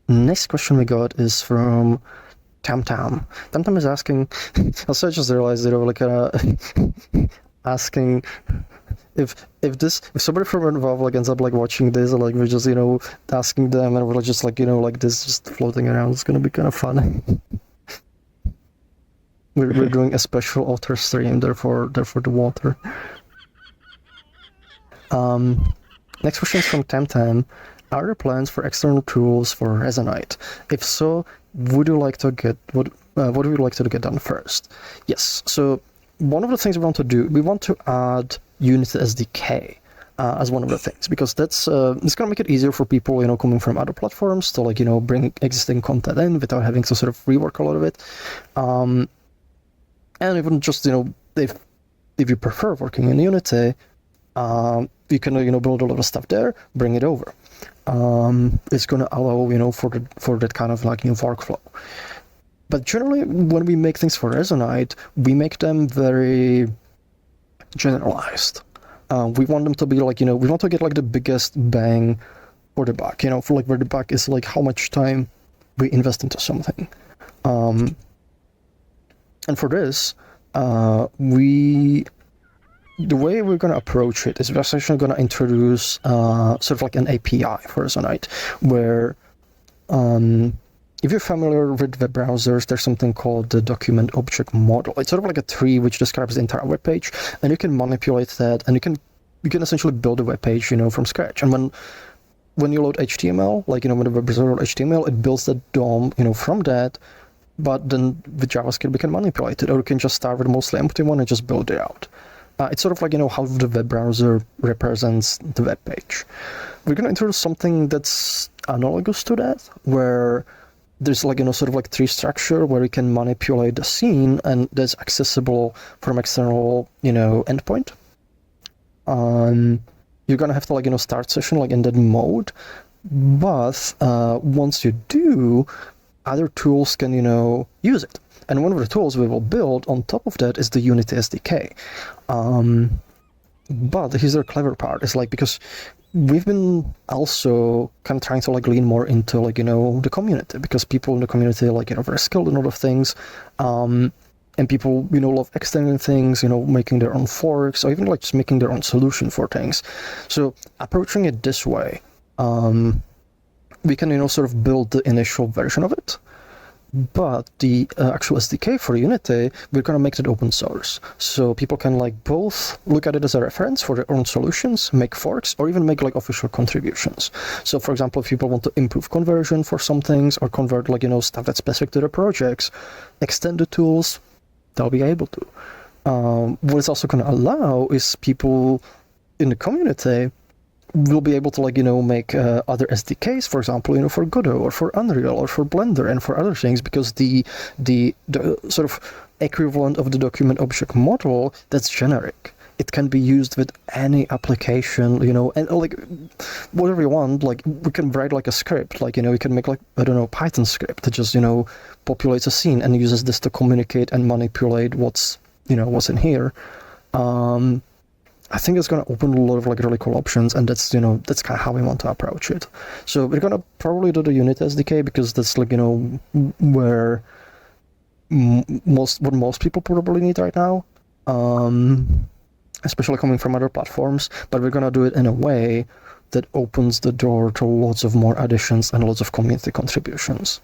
Next question we got is from Tam. Tam is asking, also I just realized asking if somebody from Involve ends up watching this, or we're just asking them, and we're just this just floating around. It's gonna be kind of fun. we're doing a special author stream, therefore the water. Next question is from Tam. Are there plans for external tools for Resonite? If so, would you like to get what would you like to get done first? Yes. So one of the things we want to add Unity SDK as one of the things, because that's it's gonna make it easier for people coming from other platforms to bring existing content in without having to sort of rework a lot of it. And even just if you prefer working in Unity, you can build a lot of stuff there, bring it over. It's going to allow for that kind of workflow. But generally, when we make things for Resonite, we make them very generalized. We want them to be we want to get the biggest bang for the buck. For where the buck is how much time we invest into something. And for this, the way we're going to approach it is we're essentially going to introduce sort of an API for Resonite, where if you're familiar with web browsers, there's something called the document object model. It's sort of like a tree which describes the entire web page, and you can manipulate that, and you can essentially build a web page from scratch. And when you load HTML, when the web browser loads HTML, it builds the DOM from that. But then with JavaScript we can manipulate it, or we can just start with a mostly empty one and just build it out. It's sort of how the web browser represents the web page. We're going to introduce something that's analogous to that, where there's sort of tree structure where you can manipulate the scene, and that's accessible from external endpoint. You're going to have to start session in that mode, but once you do, other tools can use it. And one of the tools we will build on top of that is the Unity SDK. But here's the clever part, is because we've been also kind of trying to lean more into the community, because people in the community are very skilled in a lot of things, and people love extending things, making their own forks, or even just making their own solution for things. So approaching it this way, we can sort of build the initial version of it. But the actual SDK for Unity, we're going to make it open source. So people can both look at it as a reference for their own solutions, make forks, or even make official contributions. So for example, if people want to improve conversion for some things, or convert stuff that's specific to their projects, extend the tools, they'll be able to. What it's also going to allow is people in the community will be able to make other SDKs, for example, for Godot or for Unreal or for Blender and for other things, because the sort of equivalent of the document object model, that's generic. It can be used with any application, and whatever you want. We can write a script, we can make I don't know, Python script that just populates a scene and uses this to communicate and manipulate what's in here. I think it's going to open a lot of really cool options, and that's that's kind of how we want to approach it. So we're going to probably do the Unity SDK, because that's where most people probably need right now, especially coming from other platforms. But we're going to do it in a way that opens the door to lots of more additions and lots of community contributions.